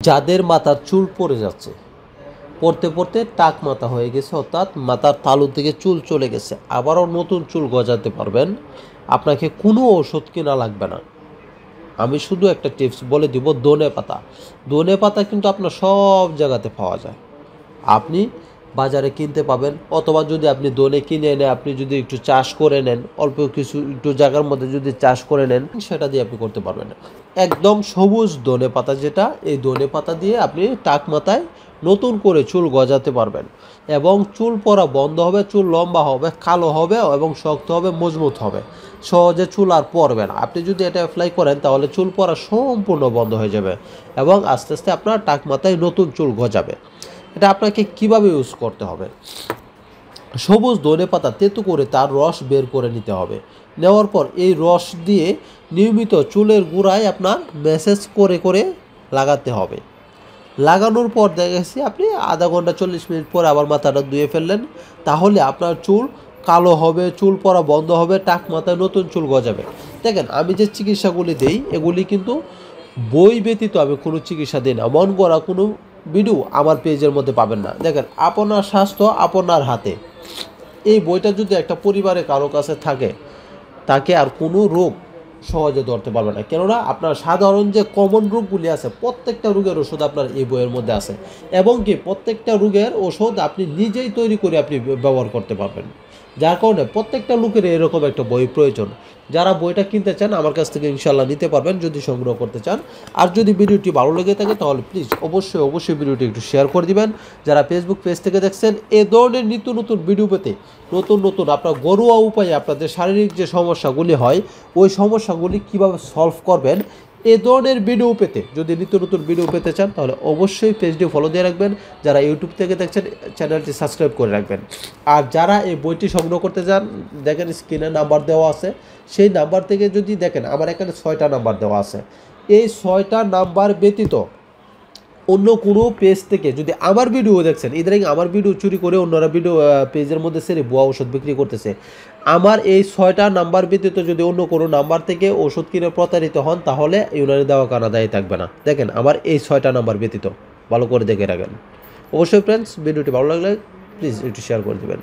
যাদের মাথার চুল পড়ে যাচ্ছে, পড়তে পড়তে টাক মাথা হয়ে গেছে, অর্থাৎ মাথার তালু থেকে চুল চলে গেছে, আবারও নতুন চুল গজাতে পারবেন, আপনাকে কোনো ওষুধ কেনা লাগবে না। আমি শুধু একটা টিপস বলে দিব, ধনে পাতা। ধনে পাতা কিন্তু আপনার সব জায়গাতে পাওয়া যায়, আপনি বাজারে কিনতে পাবেন, অথবা যদি আপনি ধনে কিনে এনে আপনি যদি একটু চাষ করে নেন, অল্প কিছু একটু জায়গার মধ্যে যদি চাষ করে নেন, সেটা দিয়ে আপনি করতে পারবেন। একদম সবুজ ধনে পাতা, যেটা এই ধনে পাতা দিয়ে আপনি টাক মাথায় নতুন করে চুল গজাতে পারবেন, এবং চুল পড়া বন্ধ হবে, চুল লম্বা হবে, কালো হবে এবং শক্ত হবে, মজবুত হবে, সহজে চুল আর পড়বে না। আপনি যদি এটা অ্যাপ্লাই করেন তাহলে চুল পড়া সম্পূর্ণ বন্ধ হয়ে যাবে এবং আস্তে আস্তে আপনার টাক মাথায় নতুন চুল গজাবে। এটা আপনাকে কিভাবে ইউজ করতে হবে, সবুজ ধনে পাতা তেঁতু করে তার রস বের করে নিতে হবে। নেওয়ার পর এই রস দিয়ে নিয়মিত চুলের গোড়ায় আপনার ম্যাসেজ করে করে লাগাতে হবে। লাগানোর পর দেখা গেছে আপনি আধা ঘন্টা 40 মিনিট পর আবার মাথাটা ধুয়ে ফেললেন, তাহলে আপনার চুল কালো হবে, চুল পড়া বন্ধ হবে, টাক মাথায় নতুন চুল গজাবে। দেখেন, আমি যে চিকিৎসাগুলি দিই এগুলি কিন্তু বই ব্যতীত আমি কোনো চিকিৎসা দিই না, মন করা কোনো ভিডিও আমার পেজের মধ্যে পাবেন না। দেখেন, আপনার স্বাস্থ্য আপনার হাতে, এই বইটা যদি একটা পরিবারে কারো কাছে থাকে, তাকে আর কোনো রোগ সহজে ধরতে পারবে না। কেননা আপনার সাধারণ যে কমন রোগগুলি আছে, প্রত্যেকটা রোগের ওষুধ আপনার এই বইয়ের মধ্যে আছে, এবং কি প্রত্যেকটা রোগের ওষুধ আপনি নিজেই তৈরি করে আপনি ব্যবহার করতে পারবেন। যার কারণে প্রত্যেকটা লোকের এরকম একটা বই প্রয়োজন। যারা বইটা কিনতে চান আমার কাছ থেকে ইনশাল্লাহ নিতে পারবেন, যদি সংগ্রহ করতে চান। আর যদি ভিডিওটি ভালো লেগে থাকে তাহলে প্লিজ অবশ্যই ভিডিওটি একটু শেয়ার করে দিবেন। যারা ফেসবুক পেজ থেকে দেখছেন, এ ধরনের নিত্য নতুন ভিডিও পেতে, নতুন আপনার ঘরোয়া উপায়ে আপনাদের শারীরিক যে সমস্যাগুলি হয়, ওই সমস্যাগুলি কীভাবে সলভ করবেন, এ ধরনের ভিডিও পেতে, যদি নিত্য নতুন ভিডিও পেতে চান তাহলে অবশ্যই পেজটি ফলো দিয়ে রাখবেন। যারা ইউটিউব থেকে দেখছেন চ্যানেলটি সাবস্ক্রাইব করে রাখবেন। আর যারা এই বইটি সংগ্রহ করতে চান, দেখেন স্ক্রিনে নাম্বার দেওয়া আছে, সেই নাম্বার থেকে যদি দেখেন, আমার এখানে 6টা নাম্বার দেওয়া আছে, এই 6টা নাম্বার ব্যতীত অন্য কোনো পেজ থেকে যদি আমার ভিডিও দেখছেন, ইদানিং আমার ভিডিও চুরি করে অন্যরা ভিডিও পেজের মধ্যে সেরে ভুয়া ওষুধ বিক্রি করতেছে, আমার এই 6টা নাম্বার ব্যতীত যদি অন্য কোনো নাম্বার থেকে ওষুধ কিনে প্রতারিত হন, তাহলে ইউনানি দেওয়া কানা দায়ী থাকবে না। দেখেন, আমার এই 6টা নাম্বার ব্যতীত, ভালো করে দেখে রাখেন। অবশ্যই ফ্রেন্ডস, ভিডিওটি ভালো লাগলে প্লিজ একটু শেয়ার করে দেবেন।